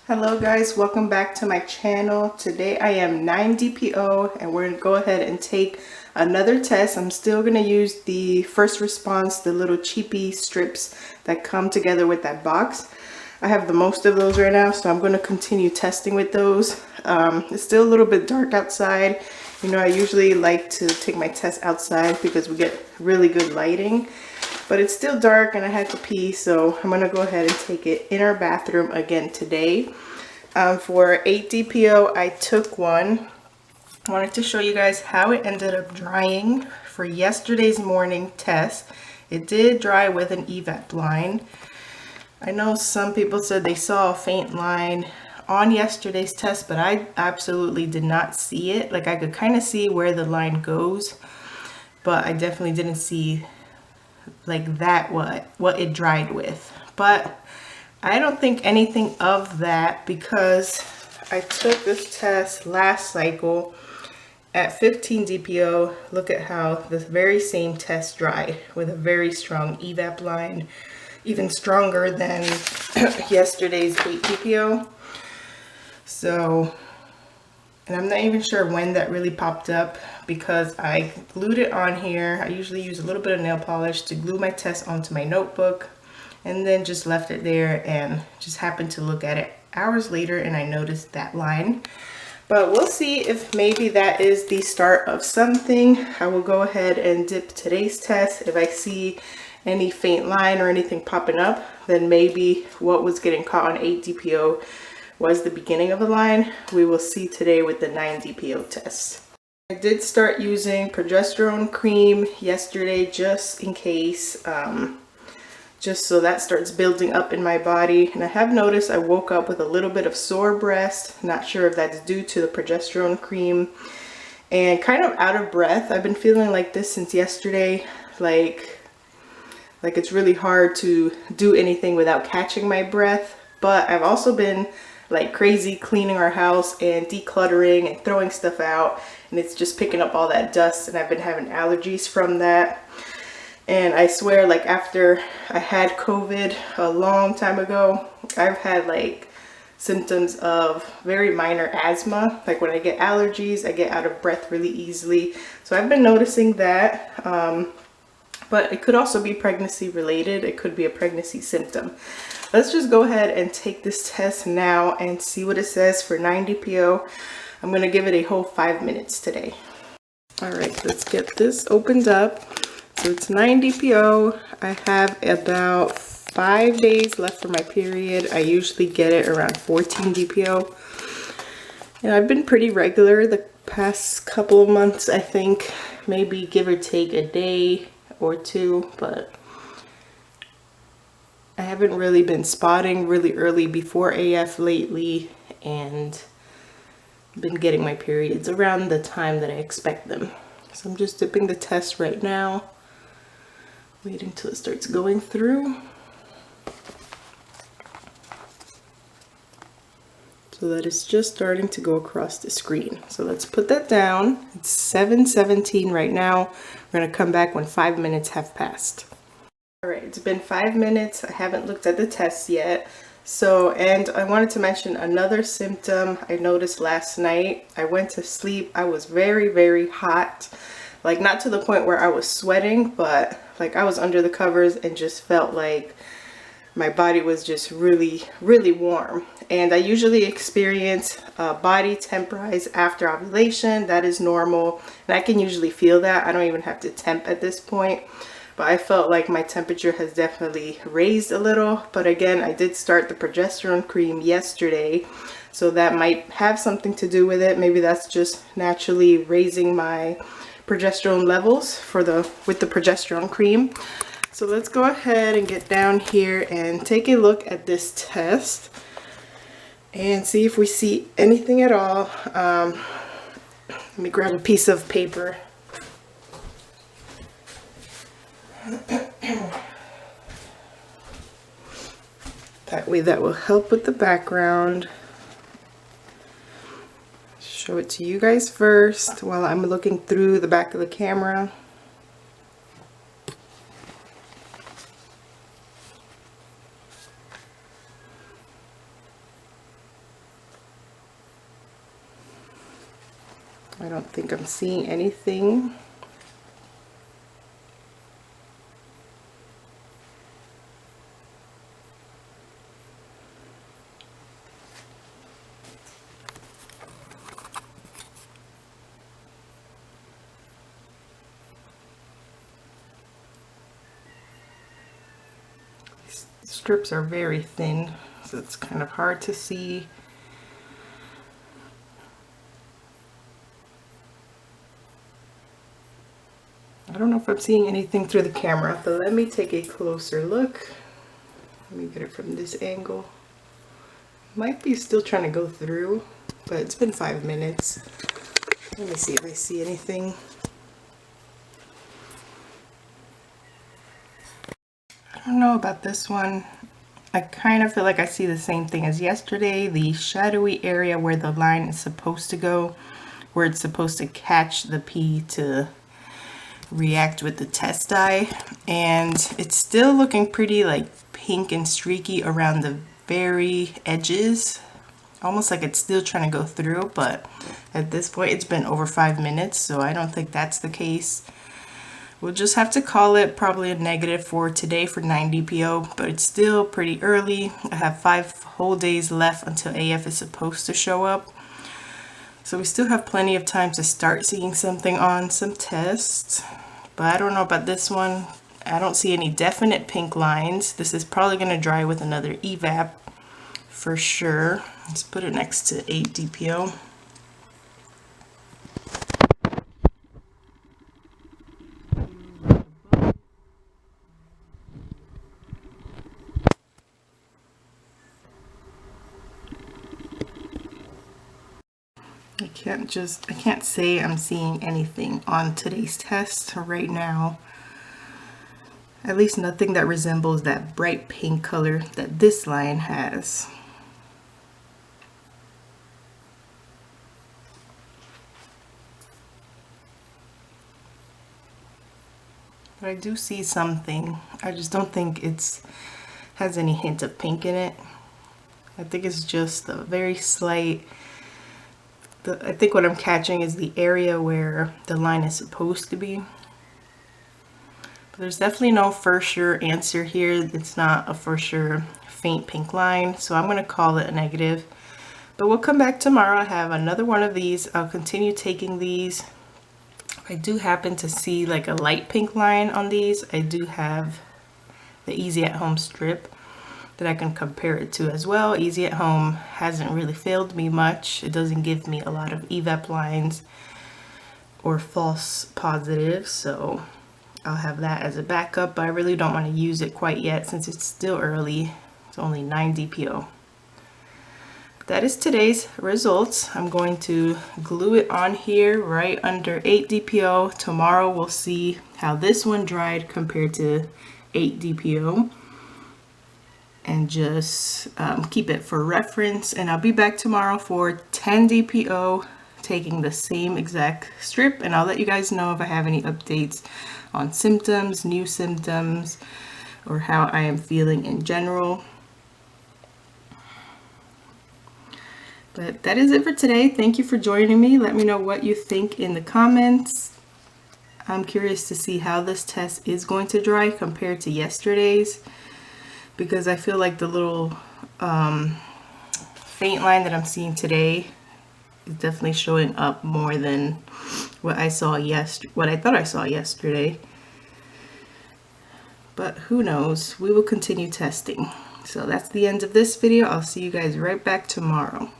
Hello guys, welcome back to my channel. Today I am 9 DPO and we're going to go ahead and take another test. I'm still going to use the first response, the little cheapy strips that come together with that box. I have the most of those right now, so I'm going to continue testing with those. It's still a little bit dark outside. You know, I usually like to take my test outside because we get really good lighting. But it's still dark and I had to pee, so I'm gonna go ahead and take it in our bathroom again today. For 8 DPO, I took one. I wanted to show you guys how it ended up drying for yesterday's morning test. It did dry with an evap line. I know some people said they saw a faint line on yesterday's test, but I absolutely did not see it. Like, I could kind of see where the line goes, but I definitely didn't see like that what it dried with. But I don't think anything of that because I took this test last cycle at 15 DPO. Look at how this very same test dried with a very strong evap line, even stronger than yesterday's 8 DPO. So, and I'm not even sure when that really popped up because I glued it on here. I usually use a little bit of nail polish to glue my test onto my notebook, and then just left it there and just happened to look at it hours later and I noticed that line. But we'll see if maybe that is the start of something. I will go ahead and dip today's test. If I see any faint line or anything popping up, then maybe what was getting caught on 8 DPO was the beginning of a line. We will see today with the 9 DPO test. I did start using progesterone cream yesterday just in case, just so that starts building up in my body. And I have noticed I woke up with a little bit of sore breast. Not sure if that's due to the progesterone cream and kind of out of breath. I've been feeling like this since yesterday, like it's really hard to do anything without catching my breath. But I've also been like crazy cleaning our house and decluttering and throwing stuff out, and it's just picking up all that dust, and I've been having allergies from that. And I swear, like, after I had COVID a long time ago, I've had like symptoms of very minor asthma. Like when I get allergies, I get out of breath really easily. So I've been noticing that. But it could also be pregnancy related. It could be a pregnancy symptom. Let's just go ahead and take this test now and see what it says for 9 DPO. I'm going to give it a whole 5 minutes today. All right, let's get this opened up. So it's 9 DPO. I have about 5 days left for my period. I usually get it around 14 DPO. And I've been pretty regular the past couple of months, I think. Maybe give or take a day or two, but I haven't really been spotting really early before AF lately, and been getting my periods around the time that I expect them. So I'm just dipping the test right now, waiting till it starts going through. So that is just starting to go across the screen. So let's put that down. It's 7:17 right now. We're gonna come back when 5 minutes have passed. All right, it's been 5 minutes. I haven't looked at the test yet. So, and I wanted to mention another symptom I noticed last night. I went to sleep. I was very, very hot. Like, not to the point where I was sweating, but like I was under the covers and just felt like my body was just really, really warm. And I usually experience body temp rise after ovulation. That is normal. And I can usually feel that. I don't even have to temp at this point. But I felt like my temperature has definitely raised a little. But again, I did start the progesterone cream yesterday, so that might have something to do with it. Maybe that's just naturally raising my progesterone levels with the progesterone cream. So let's go ahead and get down here and take a look at this test and see if we see anything at all. Let me grab a piece of paper. That way that will help with the background. Show it to you guys first while I'm looking through the back of the camera. I don't think I'm seeing anything. These strips are very thin, so it's kind of hard to see. I don't know if I'm seeing anything through the camera, but let me take a closer look. Let me get it from this angle. Might be still trying to go through, but it's been 5 minutes. Let me see if I see anything. I don't know about this one. I kind of feel like I see the same thing as yesterday. The shadowy area where the line is supposed to go, where it's supposed to catch the pea to react with the test dye, and it's still looking pretty like pink and streaky around the very edges, almost like it's still trying to go through, but at this point it's been over 5 minutes, so I don't think that's the case. We'll just have to call it probably a negative for today for 9 DPO, but it's still pretty early. I have 5 whole days left until AF is supposed to show up. So we still have plenty of time to start seeing something on some tests. But I don't know about this one. I don't see any definite pink lines. This is probably going to dry with another evap for sure. Let's put it next to 8 DPO. I can't say I'm seeing anything on today's test right now. At least nothing that resembles that bright pink color that this line has. But I do see something. I just don't think it's has any hint of pink in it. I think it's just a very slight. I think what I'm catching is the area where the line is supposed to be. But there's definitely no for sure answer here. It's not a for sure faint pink line, so I'm going to call it a negative. But we'll come back tomorrow. I have another one of these. I'll continue taking these. I do happen to see like a light pink line on these. I do have the Easy at Home strip that I can compare it to as well. Easy at Home hasn't really failed me much. It doesn't give me a lot of evap lines or false positives, so I'll have that as a backup, but I really don't want to use it quite yet since it's still early. It's only 9 DPO. That is today's results. I'm going to glue it on here right under 8 DPO. Tomorrow we'll see how this one dried compared to 8 DPO. And just keep it for reference, and I'll be back tomorrow for 10 DPO taking the same exact strip, and I'll let you guys know if I have any updates on symptoms, new symptoms, or how I am feeling in general. But that is it for today. Thank you for joining me. Let me know what you think in the comments. I'm curious to see how this test is going to dry compared to yesterday's, because I feel like the little faint line that I'm seeing today is definitely showing up more than what I saw what I thought I saw yesterday. But who knows? We will continue testing. So that's the end of this video. I'll see you guys right back tomorrow.